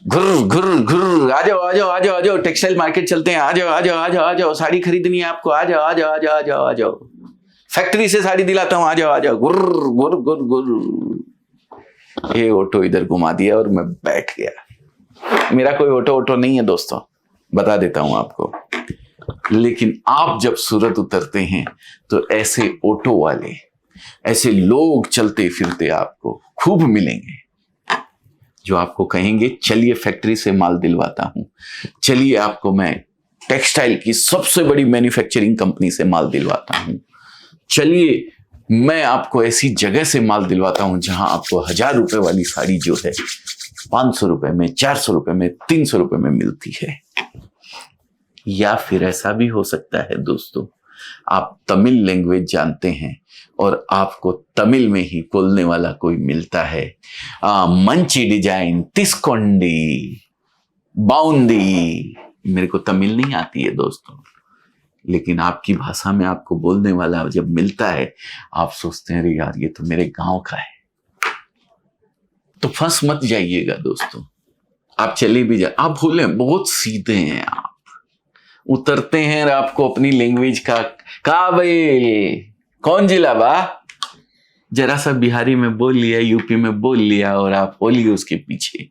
घुर घुर घुर, आ जाओ आ जाओ आ जाओ आ जाओ, टेक्सटाइल मार्केट चलते हैं, आ जाओ आ जाओ आ जाओ आ जाओ, साड़ी खरीदनी है आपको, आ जाओ आ जाओ आ जाओ आ जाओ आ जाओ, फैक्ट्री से साड़ी दिलाता हूं, आ जाओ आ जाओ, घुर घुर घुर घुर। ये ऑटो इधर घुमा दिया और मैं बैठ गया। मेरा कोई ऑटो नहीं है दोस्तों, बता देता हूं आपको। लेकिन आप जब सूरत उतरते हैं तो ऐसे ऑटो वाले, ऐसे लोग चलते फिरते आपको खूब मिलेंगे, जो आपको कहेंगे चलिए फैक्ट्री से माल दिलवाता हूं, चलिए आपको मैं टेक्सटाइल की सबसे बड़ी मैन्युफैक्चरिंग कंपनी से माल दिलवाता हूं, चलिए मैं आपको ऐसी जगह से माल दिलवाता हूं जहां आपको 1000 रुपए वाली साड़ी जो है 500 रुपए में, 400 रुपए में, 300 रुपए में मिलती है। या फिर ऐसा भी हो सकता है दोस्तों, आप तमिल लैंग्वेज जानते हैं और आपको तमिल में ही बोलने वाला कोई मिलता है, मंची डिजाइन तिस्कोंडी बाउंदी। मेरे को तमिल नहीं आती है दोस्तों, लेकिन आपकी भाषा में आपको बोलने वाला जब मिलता है, आप सोचते हैं अरे यार ये तो मेरे गांव का है। तो फंस मत जाइएगा दोस्तों, आप चले भी जा, आप भूले बहुत सीधे हैं, आप उतरते हैं और आपको अपनी लैंग्वेज का काबिल कौन जिला बा, जरा सा बिहारी में बोल लिया, यूपी में बोल लिया और आप बोलिए उसके पीछे।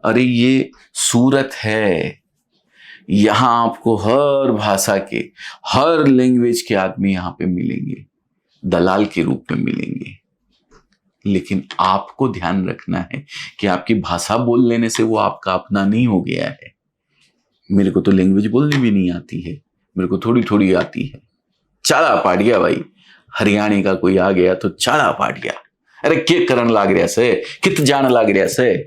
अरे ये सूरत है, यहां आपको हर भाषा के, हर लैंग्वेज के आदमी यहां पे मिलेंगे, दलाल के रूप में मिलेंगे। लेकिन आपको ध्यान रखना है कि आपकी भाषा बोल लेने से वो आपका अपना नहीं हो गया है। मेरे को तो लैंग्वेज बोलनी भी नहीं आती है, मेरे को थोड़ी थोड़ी आती है। चाला पाट गया भाई, हरियाणा का कोई आ गया तो चाला पाट गया, अरे के करन लाग रहा से, कित जान लाग रहा से।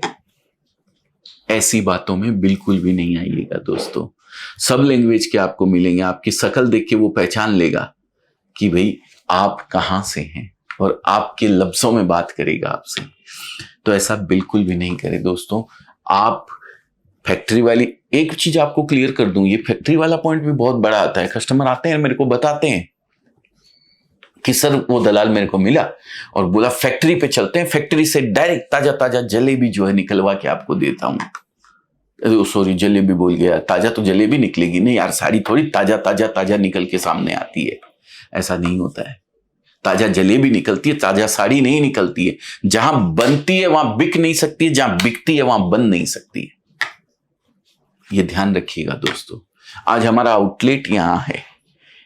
ऐसी बातों में बिल्कुल भी नहीं आइएगा दोस्तों। सब लैंग्वेज के आपको मिलेंगे, आपकी शक्ल देख के वो पहचान लेगा कि भाई आप कहां से हैं और आपके लफ्जों में बात करेगा आपसे। तो ऐसा बिल्कुल भी नहीं करे दोस्तों। आप फैक्ट्री वाली, एक चीज आपको क्लियर कर दूं, ये फैक्ट्री वाला पॉइंट भी बहुत बड़ा आता है। कस्टमर आते हैं मेरे को बताते हैं कि सर वो दलाल मेरे को मिला और बोला फैक्ट्री पे चलते हैं, फैक्ट्री से डायरेक्ट ताजा ताजा जलेबी जो है निकलवा के आपको देता हूं। सॉरी जलेबी बोल गया, ताजा तो जलेबी निकलेगी नहीं यार, साड़ी थोड़ी ताजा ताजा ताजा निकल के सामने आती है, ऐसा नहीं होता है। ताजा जलेबी निकलती है, ताजा साड़ी नहीं निकलती है। जहां बनती है वहां बिक नहीं सकती है, जहां बिकती है वहां बन नहीं सकती है। ये ध्यान रखिएगा दोस्तों। आज हमारा आउटलेट यहां है,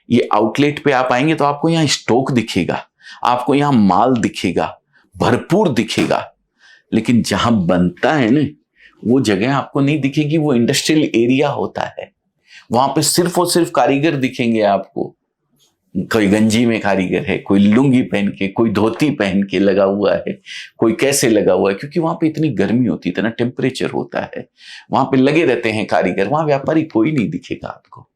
ये आउटलेट पे आप आएंगे तो आपको यहां स्टॉक दिखेगा, आपको यहां माल दिखेगा, भरपूर दिखेगा। लेकिन जहां बनता है ना वो जगह आपको नहीं दिखेगी, वो इंडस्ट्रियल एरिया होता है। वहां पे सिर्फ और सिर्फ कारीगर दिखेंगे आपको। कोई गंजी में कारीगर है, कोई लुंगी पहन के, कोई धोती पहन के लगा हुआ है, कोई कैसे लगा हुआ है, क्योंकि वहां पे इतनी गर्मी होती है, इतना टेम्परेचर होता है, वहां पे लगे रहते हैं कारीगर। वहां व्यापारी कोई नहीं दिखेगा आपको।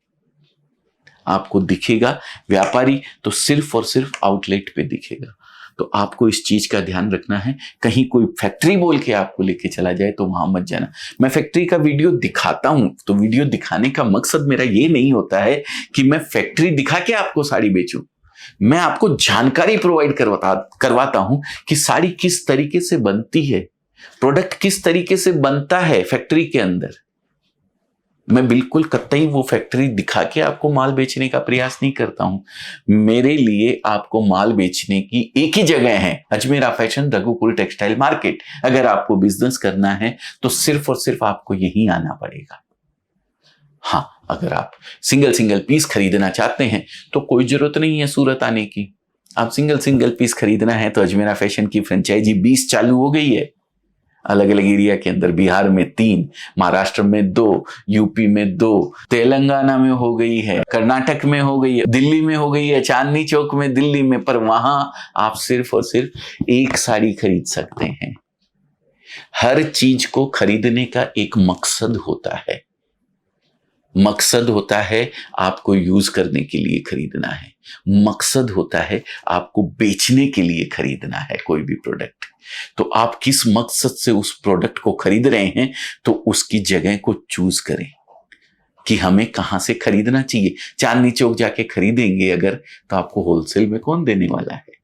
आपको दिखेगा व्यापारी तो सिर्फ और सिर्फ आउटलेट पे दिखेगा। तो आपको इस चीज का ध्यान रखना है, कहीं कोई फैक्ट्री बोल के आपको लेके चला जाए तो वहां मत जाना। मैं फैक्ट्री का वीडियो दिखाता हूं तो वीडियो दिखाने का मकसद मेरा ये नहीं होता है कि मैं फैक्ट्री दिखा के आपको साड़ी बेचूं। मैं आपको जानकारी प्रोवाइड करवाता हूं कि साड़ी किस तरीके से बनती है, प्रोडक्ट किस तरीके से बनता है फैक्ट्री के अंदर। मैं बिल्कुल कतई वो फैक्ट्री दिखा के आपको माल बेचने का प्रयास नहीं करता हूं। मेरे लिए आपको माल बेचने की एक ही जगह है, अजमेरा फैशन रघुकुल टेक्सटाइल मार्केट। अगर आपको बिजनेस करना है तो सिर्फ और सिर्फ आपको यहीं आना पड़ेगा। हाँ, अगर आप सिंगल सिंगल पीस खरीदना चाहते हैं तो कोई जरूरत नहीं है सूरत आने की। आप सिंगल पीस खरीदना है तो अजमेरा फैशन की फ्रेंचाइजी 20 चालू हो गई है अलग अलग एरिया के अंदर। बिहार में 3, महाराष्ट्र में 2, यूपी में 2, तेलंगाना में हो गई है, कर्नाटक में हो गई है, दिल्ली में हो गई है, चांदनी चौक में दिल्ली में। पर वहां आप सिर्फ और सिर्फ एक साड़ी खरीद सकते हैं। हर चीज को खरीदने का एक मकसद होता है। मकसद होता है आपको यूज करने के लिए खरीदना है, मकसद होता है आपको बेचने के लिए खरीदना है कोई भी प्रोडक्ट। तो आप किस मकसद से उस प्रोडक्ट को खरीद रहे हैं तो उसकी जगह को चूज करें कि हमें कहां से खरीदना चाहिए। चांदनी चौक जाके खरीदेंगे अगर तो आपको होलसेल में कौन देने वाला है।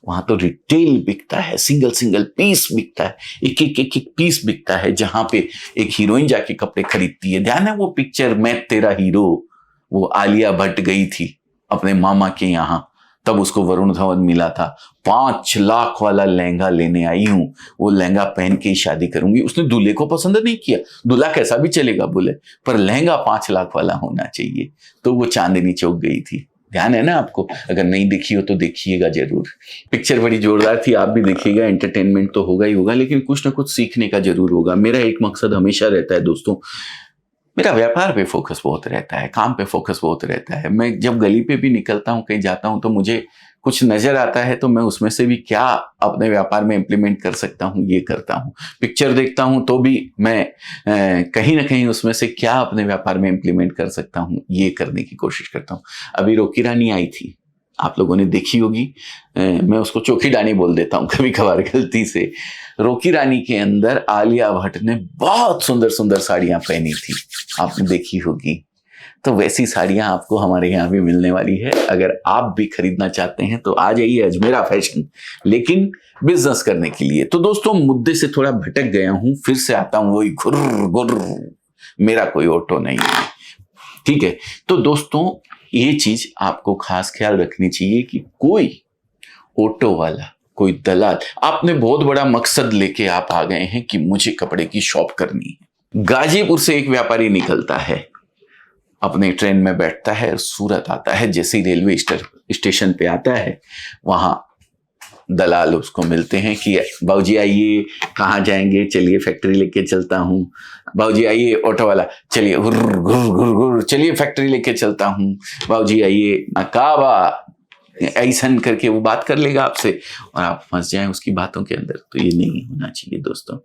वहां तो रिटेल बिकता है, सिंगल सिंगल पीस बिकता है, एक एक एक एक पीस बिकता है, जहां पे एक हीरोइन जाके कपड़े खरीदती है। ध्यान है वो पिक्चर मैं तेरा हीरो, वो आलिया भट्ट गई थी अपने मामा के यहाँ, तब उसको वरुण धवन मिला था। 5 लाख वाला लहंगा लेने आई हूं, वो लहंगा पहन के ही शादी करूंगी। उसने दूल्हे को पसंद नहीं किया, दूल्हा कैसा भी चलेगा बोले, पर लहंगा 5 लाख वाला होना चाहिए। तो वो चांदनी चौक गई थी। ध्यान है ना आपको? अगर नहीं देखी हो तो देखिएगा जरूर। पिक्चर बड़ी जोरदार थी, आप भी देखिएगा। एंटरटेनमेंट तो होगा ही होगा, लेकिन कुछ ना कुछ सीखने का जरूर होगा। मेरा एक मकसद हमेशा रहता है दोस्तों, मेरा व्यापार पे फोकस बहुत रहता है, काम पे फोकस बहुत रहता है। मैं जब गली पे भी निकलता हूँ, कहीं जाता हूँ, तो मुझे कुछ नजर आता है तो मैं उसमें से भी क्या अपने व्यापार में इंप्लीमेंट कर सकता हूँ ये करता हूँ। पिक्चर देखता हूँ तो भी मैं कहीं ना कहीं उसमें से क्या अपने व्यापार में इंप्लीमेंट कर सकता हूँ ये करने की कोशिश करता हूँ। अभी रोकी रानी आई थी, आप लोगों ने देखी होगी। मैं उसको चौकी डानी बोल देता हूँ कभी कभार गलती से। रोकी रानी के अंदर आलिया भट्ट ने बहुत सुंदर सुंदर साड़ियां पहनी थी, आपने देखी होगी। तो वैसी साड़ियां आपको हमारे यहाँ भी मिलने वाली है। अगर आप भी खरीदना चाहते हैं तो आ जाइए अजमेरा फैशन, लेकिन बिजनेस करने के लिए। तो दोस्तों मुद्दे से थोड़ा भटक गया हूं, फिर से आता हूं वही घुर घुर, मेरा कोई ऑटो नहीं है, ठीक है। तो दोस्तों ये चीज आपको खास ख्याल रखनी चाहिए कि कोई ऑटो वाला, कोई दलाल, आपने बहुत बड़ा मकसद लेके आप आ गए हैं कि मुझे कपड़े की शॉप करनी है। गाजीपुर से एक व्यापारी निकलता है, अपने ट्रेन में बैठता है, सूरत आता है। जैसे ही रेलवे स्टेशन पे आता है, वहां दलाल उसको मिलते हैं कि बाबूजी आइए, कहाँ जाएंगे, चलिए फैक्ट्री लेके चलता हूँ। बाबूजी आइए, ऑटो वाला, चलिए घुर घुर घुर घुर, चलिए फैक्ट्री लेके चलता हूँ। बाबूजी आइए, काबा, ऐसन करके वो बात कर लेगा आपसे और आप फंस जाएं उसकी बातों के अंदर। तो ये नहीं होना चाहिए दोस्तों।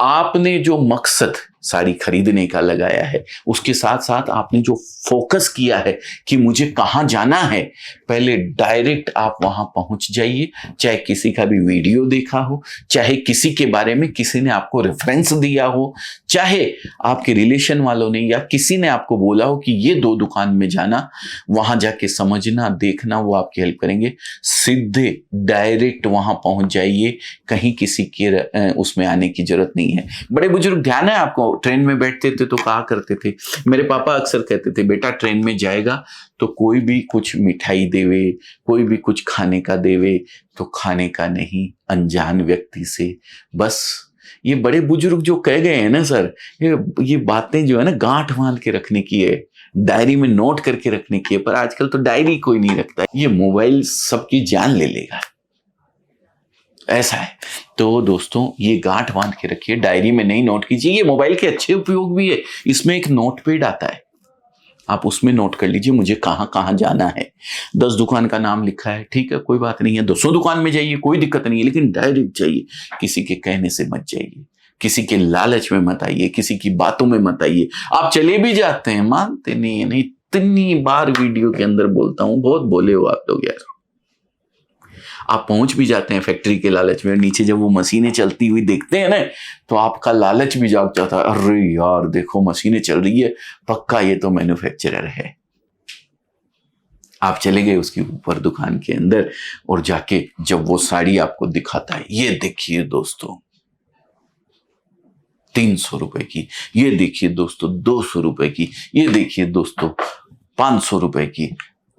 आपने जो मकसद साड़ी खरीदने का लगाया है, उसके साथ साथ आपने जो फोकस किया है कि मुझे कहाँ जाना है, पहले डायरेक्ट आप वहां पहुंच जाइए। चाहे किसी का भी वीडियो देखा हो, चाहे किसी के बारे में किसी ने आपको रेफरेंस दिया हो, चाहे आपके रिलेशन वालों ने या किसी ने आपको बोला हो कि ये 2 दुकान में जाना, वहां जाके समझना, देखना, वो आपकी हेल्प करेंगे। सीधे डायरेक्ट वहां पहुंच जाइए, कहीं किसी के उसमें आने की जरूरत नहीं है। बड़े बुजुर्ग, ध्यान है आपको, ट्रेन में बैठते थे तो कहा करते थे, मेरे पापा अक्सर कहते थे, बेटा ट्रेन में जाएगा तो कोई भी कुछ मिठाई देवे, कोई भी कुछ खाने का देवे तो खाने का नहीं, अनजान व्यक्ति से बस। ये बड़े बुजुर्ग जो कह गए हैं ना सर, ये बातें जो है ना गांठ बांध के रखने की है, डायरी में नोट करके रखने की है। पर आजकल तो डायरी कोई नहीं रखता, ये मोबाइल सबकी जान ले लेगा, ऐसा है। तो दोस्तों ये गांठ बांध के रखिए, डायरी में नहीं नोट कीजिए। ये मोबाइल के अच्छे उपयोग भी है, इसमें एक नोट पैड आता है, आप उसमें नोट कर लीजिए मुझे कहाँ कहाँ जाना है। 10 दुकान का नाम लिखा है, ठीक है, कोई बात नहीं है, 200 दुकान में जाइए, कोई दिक्कत नहीं है, लेकिन डायरेक्ट जाइए, किसी के कहने से मत जाइए, किसी के लालच में मत आइए, किसी की बातों में मत आइए। आप चले भी जाते हैं, मानते नहीं है। नहीं, इतनी बार वीडियो के अंदर बोलता हूं, बहुत बोले हो आप लोग यार। आप पहुंच भी जाते हैं फैक्ट्री के लालच में, नीचे जब वो मशीनें चलती हुई देखते हैं ना, तो आपका लालच भी जाग जाता है, अरे यार देखो मशीनें चल रही है, पक्का ये तो मैन्युफैक्चरर है। आप चले गए उसकी ऊपर दुकान के अंदर और जाके जब वो साड़ी आपको दिखाता है, ये देखिए दोस्तों 300 रुपए की, ये देखिए दोस्तों 200 रुपए की, ये देखिए दोस्तों 500 रुपए की,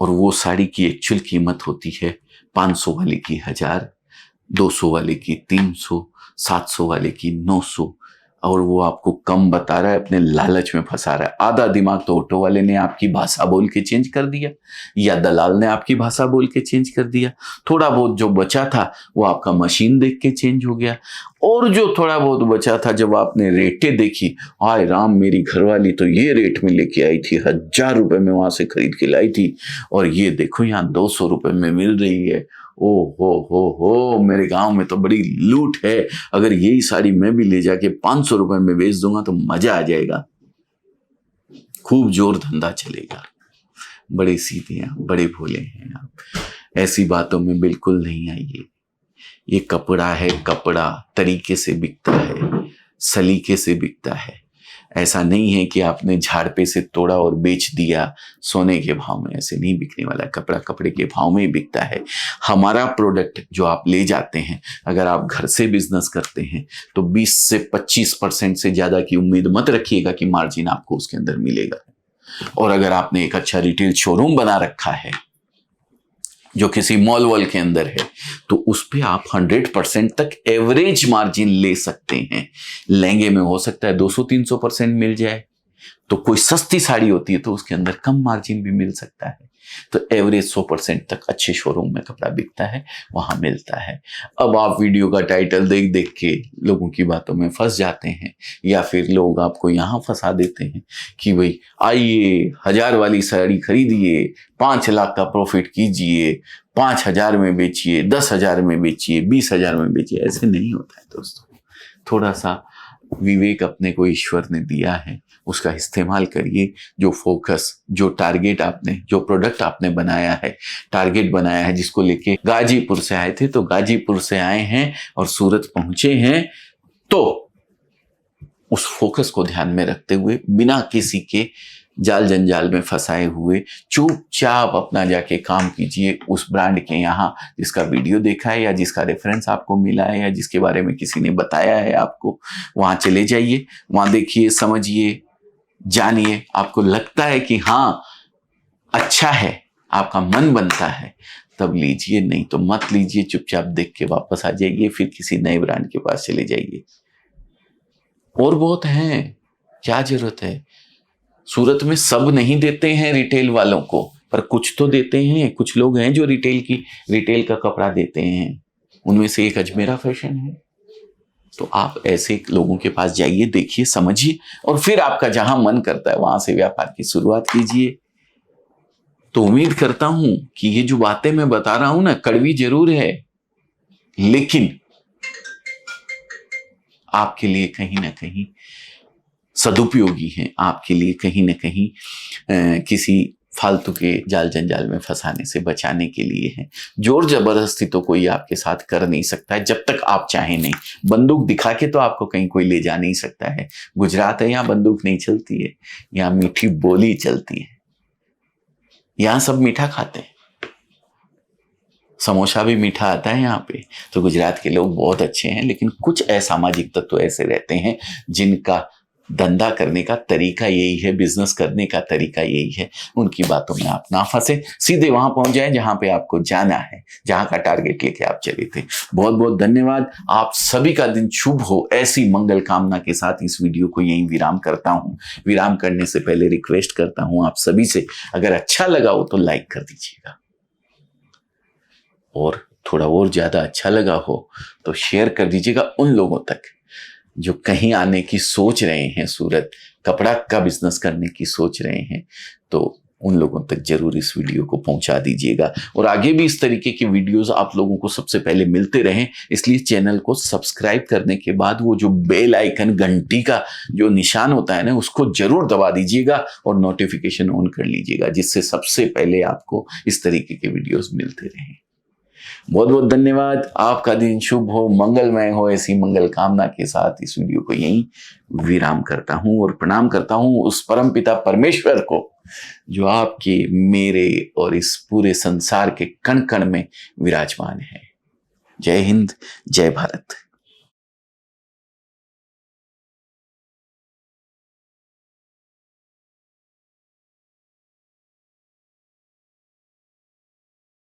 और वो साड़ी की एक्चुअल कीमत होती है 500 वाले की 1000, 200 वाले की 300, 700 वाले की 900, और वो आपको कम बता रहा है, अपने लालच में फंसा रहा है। आधा दिमाग तो ऑटो वाले ने आपकी भाषा बोल के चेंज कर दिया, या दलाल ने आपकी भाषा बोल के चेंज कर दिया। थोड़ा बहुत जो बचा था वो आपका मशीन देख के चेंज हो गया, और जो थोड़ा बहुत बचा था जब आपने रेटें देखी, हाय राम मेरी घरवाली तो ये रेट में लेके आई थी, 1000 रुपए में वहां से खरीद के लाई थी, और ये देखो यहाँ 200 रुपए में मिल रही है। ओ हो, मेरे गांव में तो बड़ी लूट है, अगर यही साड़ी मैं भी ले जाके 500 रुपए में बेच दूंगा तो मजा आ जाएगा, खूब जोर धंधा चलेगा। बड़े सीधे हैं, बड़े भोले हैं आप, ऐसी बातों में बिल्कुल नहीं आइए। ये कपड़ा है, कपड़ा तरीके से बिकता है, सलीके से बिकता है। ऐसा नहीं है कि आपने झाड़ पे से तोड़ा और बेच दिया सोने के भाव में, ऐसे नहीं बिकने वाला है। कपड़ा कपड़े के भाव में ही बिकता है। हमारा प्रोडक्ट जो आप ले जाते हैं, अगर आप घर से बिजनेस करते हैं तो 20 से 25% से ज्यादा की उम्मीद मत रखिएगा कि मार्जिन आपको उसके अंदर मिलेगा। और अगर आपने एक अच्छा रिटेल शोरूम बना रखा है जो किसी मॉल वॉल के अंदर है, तो उस पे आप 100% तक एवरेज मार्जिन ले सकते हैं। लहंगे में हो सकता है 200-300% मिल जाए, तो कोई सस्ती साड़ी होती है तो उसके अंदर कम मार्जिन भी मिल सकता है। तो एवरेज 100% तक अच्छे शोरूम में कपड़ा बिकता है, वहां मिलता है। अब आप वीडियो का टाइटल देख देख के लोगों की बातों में फंस जाते हैं, या फिर लोग आपको यहां फंसा देते हैं कि भाई आइए 1000 वाली साड़ी खरीदिए, 5 लाख का प्रॉफिट कीजिए, 5000 में बेचिए, 10,000 में बेचिए, 20,000 में बेचिए। ऐसे नहीं होता है दोस्तों। थोड़ा सा विवेक अपने को ईश्वर ने दिया है, उसका इस्तेमाल करिए। जो फोकस, जो टारगेट आपने, जो प्रोडक्ट आपने बनाया है, टारगेट बनाया है, जिसको लेके गाजीपुर से आए थे तो गाजीपुर से आए हैं और सूरत पहुंचे हैं, तो उस फोकस को ध्यान में रखते हुए, बिना किसी के जाल जंजाल में फंसाए हुए, चुपचाप अपना जाके काम कीजिए उस ब्रांड के यहाँ जिसका वीडियो देखा है, या जिसका रेफरेंस आपको मिला है, या जिसके बारे में किसी ने बताया है आपको। वहां चले जाइए, वहां देखिए, समझिए, जानिए। आपको लगता है कि हाँ अच्छा है, आपका मन बनता है, तब लीजिए, नहीं तो मत लीजिए। चुपचाप देख के वापस आ जाइए, फिर किसी नए ब्रांड के पास चले जाइए। और बहुत हैं, क्या जरूरत है। सूरत में सब नहीं देते हैं रिटेल वालों को, पर कुछ तो देते हैं। कुछ लोग हैं जो रिटेल का कपड़ा देते हैं। उनमें से एक अजमेरा फैशन है। तो आप ऐसे लोगों के पास जाइए, देखिए, समझिए, और फिर आपका जहां मन करता है वहां से व्यापार की शुरुआत कीजिए। तो उम्मीद करता हूं कि ये जो बातें मैं बता रहा हूं ना, कड़वी जरूर है, लेकिन आपके लिए कहीं ना कहीं सदुपयोगी है, आपके लिए कहीं ना कहीं किसी फालतू के जाल जंजाल में फंसाने से बचाने के लिए है। जोर जबरदस्ती तो कोई आपके साथ कर नहीं सकता है, जब तक आप चाहें नहीं। बंदूक दिखा के तो आपको कहीं कोई ले जा नहीं सकता है। गुजरात है, यहाँ बंदूक नहीं चलती है, यहाँ मीठी बोली चलती है। यहाँ सब मीठा खाते हैं, समोसा भी मीठा आता है यहाँ पे। तो गुजरात के लोग बहुत अच्छे हैं, लेकिन कुछ असामाजिक तत्व तो ऐसे रहते हैं जिनका धंधा करने का तरीका यही है, बिजनेस करने का तरीका यही है। उनकी बातों में आप ना फंसे, सीधे वहां पहुंच जाएं जहां पे आपको जाना है, जहां का टारगेट लेके आप चले थे। बहुत बहुत धन्यवाद। आप सभी का दिन शुभ हो, ऐसी मंगल कामना के साथ इस वीडियो को यहीं विराम करता हूं। विराम करने से पहले रिक्वेस्ट करता हूं आप सभी से, अगर अच्छा लगा हो तो लाइक कर दीजिएगा, और थोड़ा और ज्यादा अच्छा लगा हो तो शेयर कर दीजिएगा उन लोगों तक जो कहीं आने की सोच रहे हैं, सूरत कपड़ा का बिजनेस करने की सोच रहे हैं। तो उन लोगों तक जरूर इस वीडियो को पहुंचा दीजिएगा, और आगे भी इस तरीके की वीडियोस आप लोगों को सबसे पहले मिलते रहें। इसलिए चैनल को सब्सक्राइब करने के बाद वो जो बेल आइकन, घंटी का जो निशान होता है ना, उसको जरूर दबा दीजिएगा और नोटिफिकेशन ऑन कर लीजिएगा, जिससे सबसे पहले आपको इस तरीके के वीडियोस मिलते रहें। बहुत बहुत धन्यवाद। आपका दिन शुभ हो, मंगलमय हो, ऐसी मंगल कामना के साथ इस वीडियो को यहीं विराम करता हूं, और प्रणाम करता हूं उस परम पिता परमेश्वर को जो आपके, मेरे और इस पूरे संसार के कण कण में विराजमान है। जय हिंद, जय भारत।